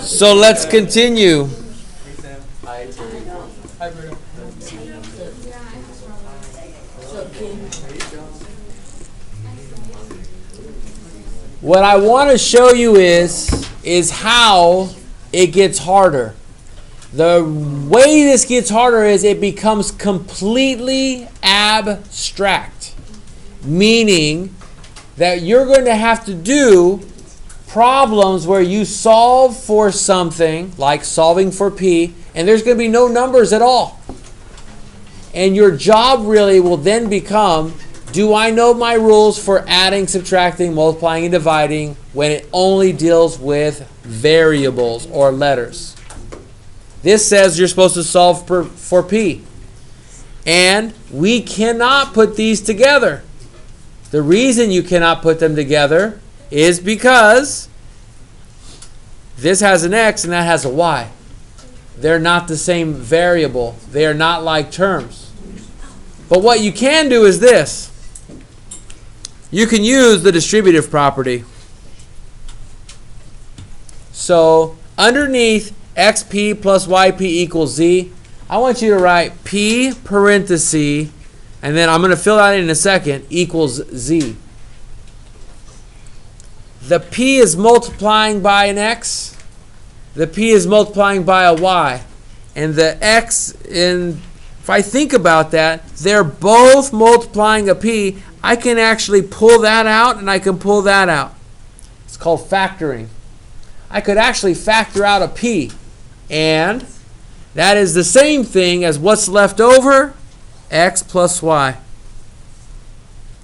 So let's continue. What I want to show you is how it gets harder. The way this gets harder is it becomes completely abstract, meaning that you're going to have to do problems where you solve for something, like solving for P, and there's going to be no numbers at all. And your job really will then become, do I know my rules for adding, subtracting, multiplying, and dividing when it only deals with variables or letters? This says you're supposed to solve for P. And we cannot put these together. The reason you cannot put them together is because this has an X and that has a Y. They're not the same variable. They are not like terms. But what you can do is this. You can use the distributive property. So underneath xp plus yp equals z, I want you to write p parenthesis, and then I'm going to fill that in a second, equals z. The p is multiplying by an x. The p is multiplying by a y. And the x, if I think about that, they're both multiplying a p. I can actually pull that out and I can pull that out. It's called factoring. I could actually factor out a p. And that is the same thing as what's left over, x plus y.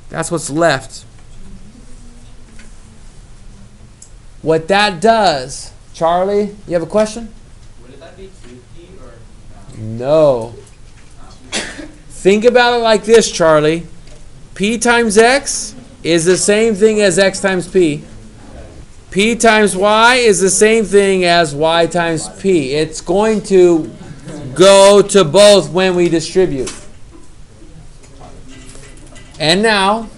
That's what's left. What that does, Charlie, you have a question? Would that be 2p or no? Think about it like this, Charlie. P times x is the same thing as x times p. P times y is the same thing as y times p. It's going to go to both when we distribute. And now,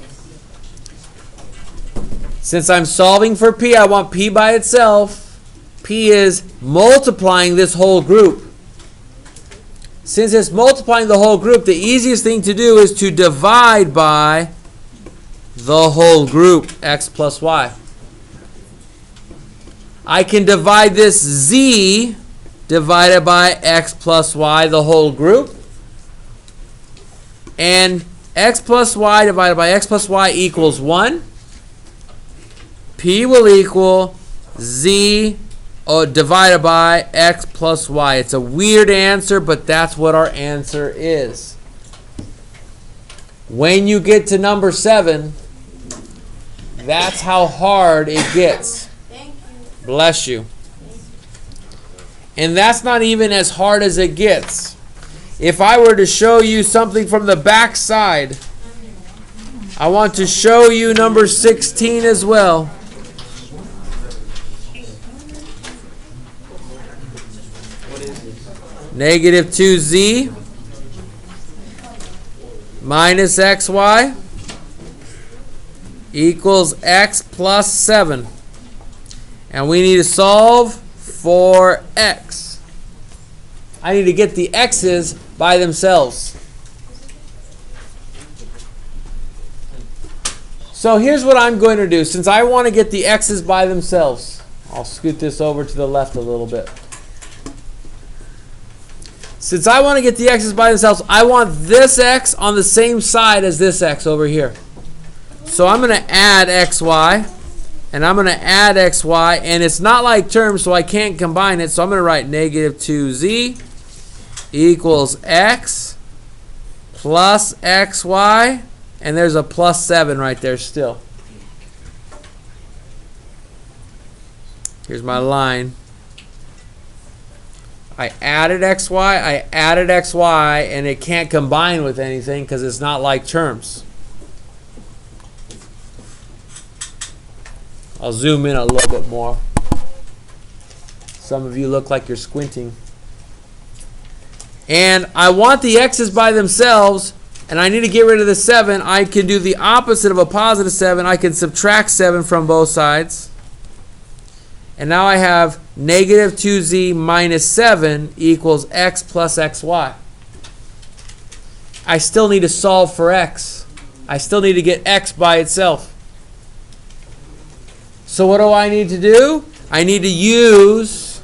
since I'm solving for p, I want p by itself. P is multiplying this whole group. Since it's multiplying the whole group, the easiest thing to do is to divide by the whole group, x plus y. I can divide this z divided by x plus y, the whole group. And x plus y divided by x plus y equals 1. P will equal z divided by x plus y. It's a weird answer, but that's what our answer is. When you get to number 7, that's how hard it gets. Bless you. And that's not even as hard as it gets. If I were to show you something from the back side, I want to show you number 16 as well. Negative 2z minus xy equals x plus 7. And we need to solve for x. I need to get the x's by themselves. So here's what I'm going to do. Since I want to get the x's by themselves, I'll scoot this over to the left a little bit. Since I want to get the x's by themselves, I want this x on the same side as this x over here. So I'm going to add xy, and I'm going to add xy, and it's not like terms, so I can't combine it. So I'm going to write negative 2z equals x plus xy, and there's a plus 7 right there still. Here's my line. I added xy, and it can't combine with anything because it's not like terms. I'll zoom in a little bit more. Some of you look like you're squinting. And I want the x's by themselves, and I need to get rid of the 7. I can do the opposite of a positive 7. I can subtract 7 from both sides. And now I have negative 2z minus 7 equals x plus xy. I still need to solve for x. I still need to get x by itself. So what do I need to do? I need to use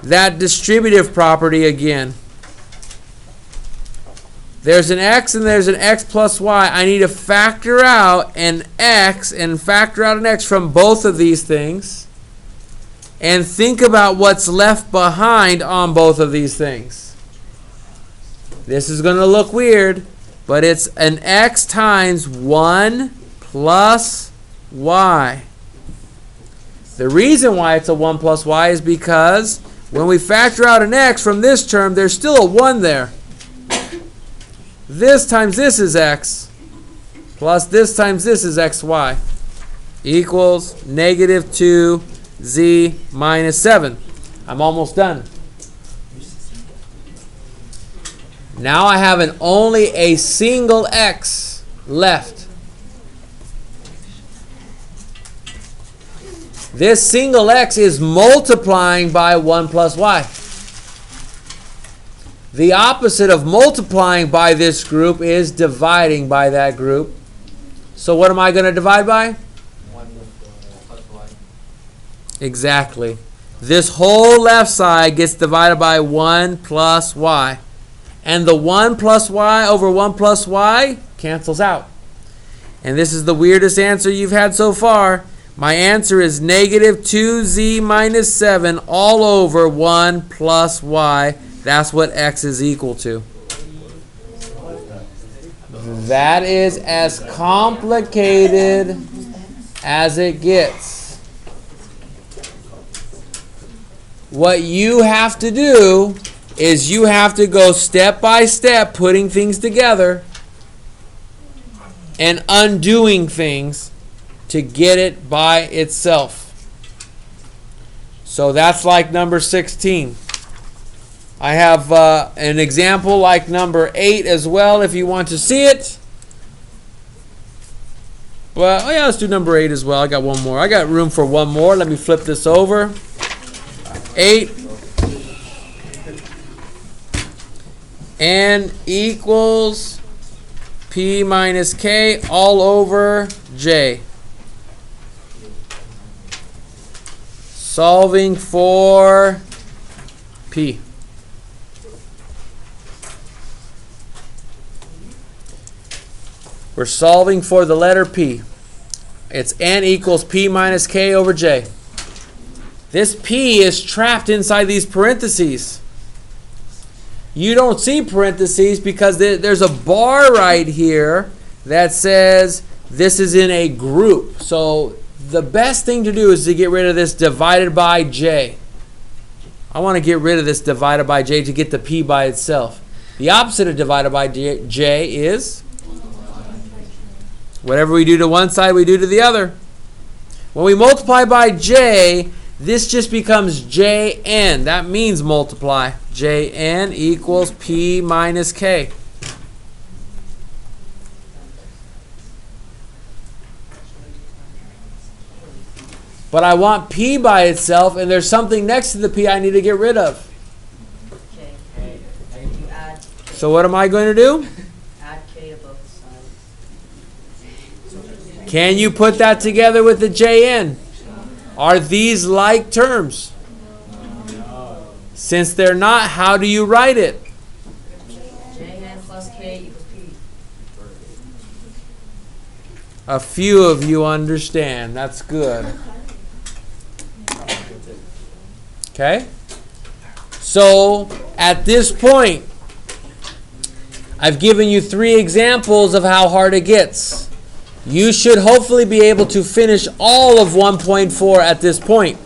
that distributive property again. There's an x and there's an x plus y. I need to factor out an x and factor out an x from both of these things. And think about what's left behind on both of these things. This is going to look weird, but it's an x times 1 plus y. The reason why it's a 1 plus y is because when we factor out an x from this term, there's still a 1 there. This times this is x, plus this times this is xy, equals negative 2z minus 7. I'm almost done. Now I have only a single x left. This single x is multiplying by 1 plus y. The opposite of multiplying by this group is dividing by that group. So what am I going to divide by? 1 plus y. Exactly. This whole left side gets divided by 1 plus y. And the 1 plus y over 1 plus y cancels out. And this is the weirdest answer you've had so far. My answer is negative 2z minus 7 all over 1 plus y. That's what x is equal to. That is as complicated as it gets. What you have to do is you have to go step by step putting things together and undoing things to get it by itself. So that's like number 16. I have an example like number 8 as well if you want to see it. Well, yeah, let's do number 8 as well. I got one more. I got room for one more. Let me flip this over. 8. N equals P minus K all over J. Solving for P. We're solving for the letter P. It's N equals P minus K over J. This P is trapped inside these parentheses. You don't see parentheses because there's a bar right here that says this is in a group. So the best thing to do is to get rid of this divided by J. I want to get rid of this divided by J to get the P by itself. The opposite of divided by J is whatever we do to one side, we do to the other. When we multiply by J, this just becomes Jn. That means multiply. Jn equals P minus K. But I want P by itself, and there's something next to the P I need to get rid of. Okay. You add So what am I going to do? add K to both sides. Can you put that together with the Jn? Are these like terms? Since they're not, how do you write it? Jn plus K equals P. A few of you understand. That's good. Okay? So, at this point, I've given you 3 examples of how hard it gets. You should hopefully be able to finish all of 1.4 at this point.